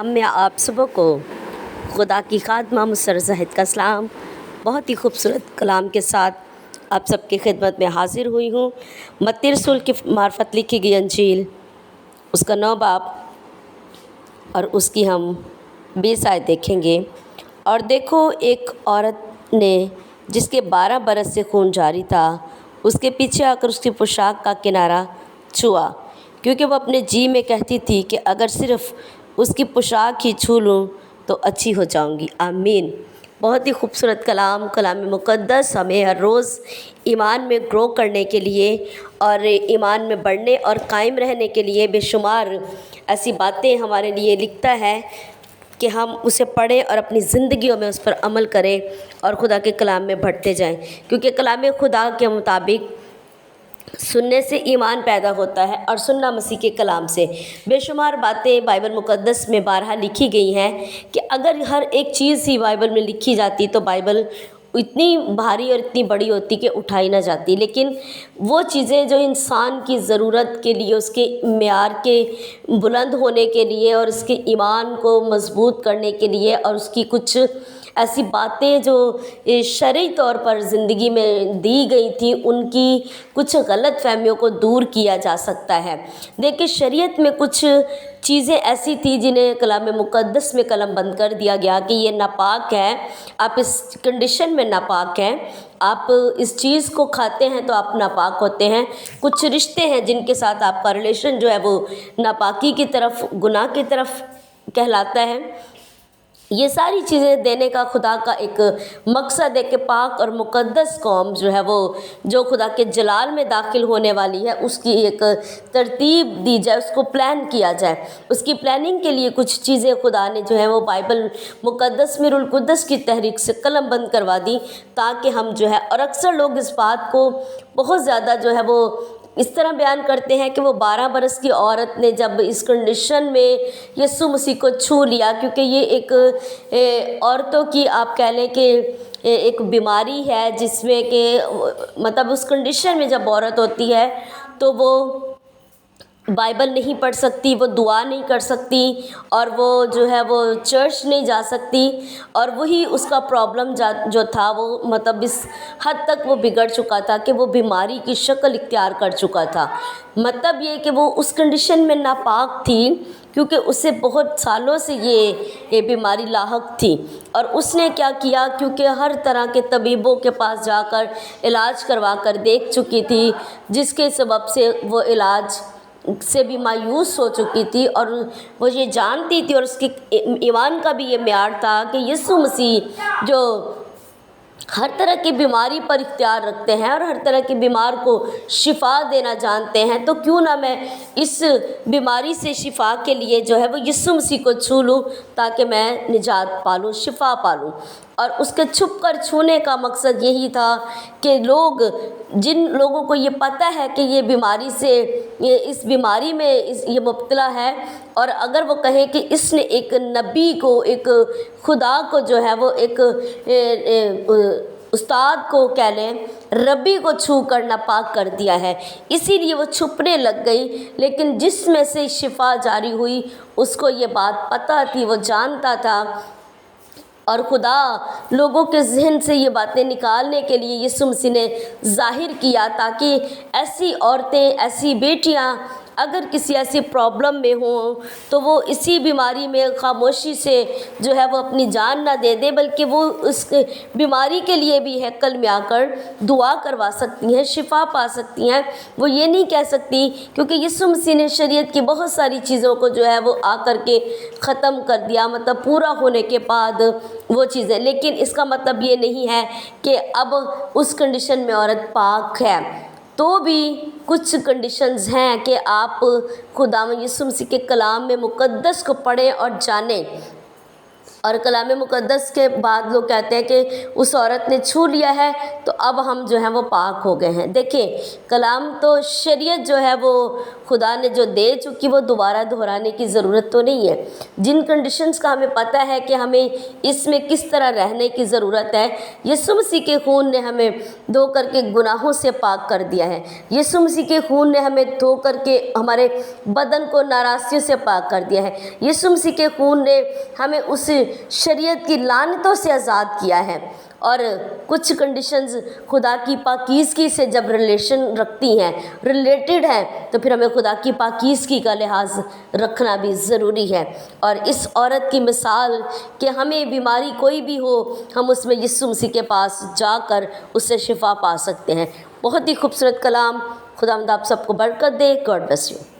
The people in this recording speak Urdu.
میں آپ صبح کو خدا کی خادمہ مسر زاہد کا سلام بہت ہی خوبصورت کلام کے ساتھ آپ سب کی خدمت میں حاضر ہوئی ہوں۔ متی رسول کی معرفت لکھی گئی انجیل اس کا 9 باب اور اس کی ہم 20 آیت دیکھیں گے۔ اور دیکھو، ایک عورت نے جس کے 12 برس سے خون جاری تھا اس کے پیچھے آ کر اس کی پوشاک کا کنارہ چھوا، کیونکہ وہ اپنے جی میں کہتی تھی کہ اگر صرف اس کی پوشاک ہی چھو لوں تو اچھی ہو جاؤں گی۔ آمین۔ بہت ہی خوبصورت کلام مقدس ہمیں ہر روز ایمان میں گرو کرنے کے لیے اور ایمان میں بڑھنے اور قائم رہنے کے لیے بے شمار ایسی باتیں ہمارے لیے لکھتا ہے کہ ہم اسے پڑھیں اور اپنی زندگیوں میں اس پر عمل کریں اور خدا کے کلام میں بڑھتے جائیں، کیونکہ کلام خدا کے مطابق سننے سے ایمان پیدا ہوتا ہے اور سننا مسیح کے کلام سے۔ بے شمار باتیں بائبل مقدس میں بارہا لکھی گئی ہیں کہ اگر ہر ایک چیز ہی بائبل میں لکھی جاتی تو بائبل اتنی بھاری اور اتنی بڑی ہوتی کہ اٹھائی نہ جاتی، لیکن وہ چیزیں جو انسان کی ضرورت کے لیے، اس کے معیار کے بلند ہونے کے لیے اور اس کے ایمان کو مضبوط کرنے کے لیے اور اس کی کچھ ایسی باتیں جو شرعی طور پر زندگی میں دی گئی تھیں، ان کی کچھ غلط فہمیوں کو دور کیا جا سکتا ہے۔ دیکھیں، شریعت میں کچھ چیزیں ایسی تھیں جنہیں کلام مقدس میں قلم بند کر دیا گیا کہ یہ ناپاک ہے، آپ اس کنڈیشن میں ناپاک ہیں، آپ اس چیز کو کھاتے ہیں تو آپ ناپاک ہوتے ہیں۔ کچھ رشتے ہیں جن کے ساتھ آپ کا ریلیشن جو ہے وہ ناپاکی کی طرف، گناہ کی طرف کہلاتا ہے۔ یہ ساری چیزیں دینے کا خدا کا ایک مقصد ہے کہ پاک اور مقدس قوم جو ہے وہ جو خدا کے جلال میں داخل ہونے والی ہے اس کی ایک ترتیب دی جائے، اس کو پلان کیا جائے۔ اس کی پلاننگ کے لیے کچھ چیزیں خدا نے جو ہے وہ بائبل مقدس میں روح القدس کی تحریک سے قلم بند کروا دی، تاکہ ہم جو ہے، اور اکثر لوگ اس بات کو بہت زیادہ جو ہے وہ اس طرح بیان کرتے ہیں کہ وہ 12 برس کی عورت نے جب اس کنڈیشن میں یسوع مسیح کو چھو لیا، کیونکہ یہ ایک عورتوں کی آپ کہہ لیں کہ ایک بیماری ہے جس میں کہ مطلب اس کنڈیشن میں جب عورت ہوتی ہے تو وہ بائبل نہیں پڑھ سکتی، وہ دعا نہیں کر سکتی اور وہ جو ہے وہ چرچ نہیں جا سکتی، اور وہی اس کا پرابلم جو تھا وہ مطلب اس حد تک وہ بگڑ چکا تھا کہ وہ بیماری کی شکل اختیار کر چکا تھا۔ مطلب یہ کہ وہ اس کنڈیشن میں ناپاک تھی کیونکہ اسے بہت سالوں سے یہ بیماری لاحق تھی، اور اس نے کیا کیا، کیونکہ ہر طرح کے طبیبوں کے پاس جا کر علاج کروا کر دیکھ چکی تھی، جس کے سبب سے وہ علاج سے بھی مایوس ہو چکی تھی، اور وہ یہ جانتی تھی اور اس کی ایمان کا بھی یہ معیار تھا کہ یسوع مسیح جو ہر طرح کی بیماری پر اختیار رکھتے ہیں اور ہر طرح کی بیمار کو شفا دینا جانتے ہیں، تو کیوں نہ میں اس بیماری سے شفا کے لیے جو ہے وہ یسوع مسیح کو چھو لوں تاکہ میں نجات پالوں، شفا پالوں۔ اور اس کے چھپ کر چھونے کا مقصد یہی تھا کہ جن لوگوں کو یہ پتہ ہے کہ یہ بیماری سے اس بیماری میں یہ مبتلا ہے، اور اگر وہ کہیں کہ اس نے ایک نبی کو، ایک خدا کو جو ہے وہ ایک استاد کو کہہ لیں، ربی کو چھو کر ناپاک کر دیا ہے، اسی لیے وہ چھپنے لگ گئی۔ لیکن جس میں سے شفا جاری ہوئی اس کو یہ بات پتہ تھی، وہ جانتا تھا، اور خدا لوگوں کے ذہن سے یہ باتیں نکالنے کے لیے یسوع مسیح نے ظاہر کیا، تاکہ ایسی عورتیں، ایسی بیٹیاں اگر کسی ایسی پرابلم میں ہوں تو وہ اسی بیماری میں خاموشی سے جو ہے وہ اپنی جان نہ دے دے، بلکہ وہ اس بیماری کے لیے بھی ہیکل میں آ کر دعا کروا سکتی ہیں، شفا پا سکتی ہیں۔ وہ یہ نہیں کہہ سکتی، کیونکہ یسوع مسیح نے شریعت کی بہت ساری چیزوں کو جو ہے وہ آ کر کے ختم کر دیا، مطلب پورا ہونے کے بعد وہ چیزیں، لیکن اس کا مطلب یہ نہیں ہے کہ اب اس کنڈیشن میں عورت پاک ہے۔ تو بھی کچھ کنڈیشنز ہیں کہ آپ خداوند یسوع مسیح کے کلام میں مقدس کو پڑھیں اور جانیں، اور کلام مقدس کے بعد لوگ کہتے ہیں کہ اس عورت نے چھو لیا ہے تو اب ہم جو ہیں وہ پاک ہو گئے ہیں۔ دیکھیں، کلام تو شریعت جو ہے وہ خدا نے جو دے چکی وہ دوبارہ دہرانے کی ضرورت تو نہیں ہے۔ جن کنڈیشنز کا ہمیں پتہ ہے کہ ہمیں اس میں کس طرح رہنے کی ضرورت ہے، یسوع مسیح کے خون نے ہمیں دھو کر کے گناہوں سے پاک کر دیا ہے۔ یسوع مسیح کے خون نے ہمیں دھو کر کے ہمارے بدن کو ناراسیوں سے پاک کر دیا ہے۔ یسوع مسیح کے خون نے ہمیں اس شریعت کی لعنتوں سے آزاد کیا ہے۔ اور کچھ کنڈیشنز خدا کی پاکیزگی سے جب ریلیشن رکھتی ہیں، ریلیٹڈ ہیں، تو پھر ہمیں خدا کی پاکیزگی کا لحاظ رکھنا بھی ضروری ہے۔ اور اس عورت کی مثال کہ ہمیں بیماری کوئی بھی ہو، ہم اس میں یسوع مسیح کے پاس جا کر اس سے شفا پا سکتے ہیں۔ بہت ہی خوبصورت کلام۔ خداوند آپ سب کو برکت دے۔ God bless you.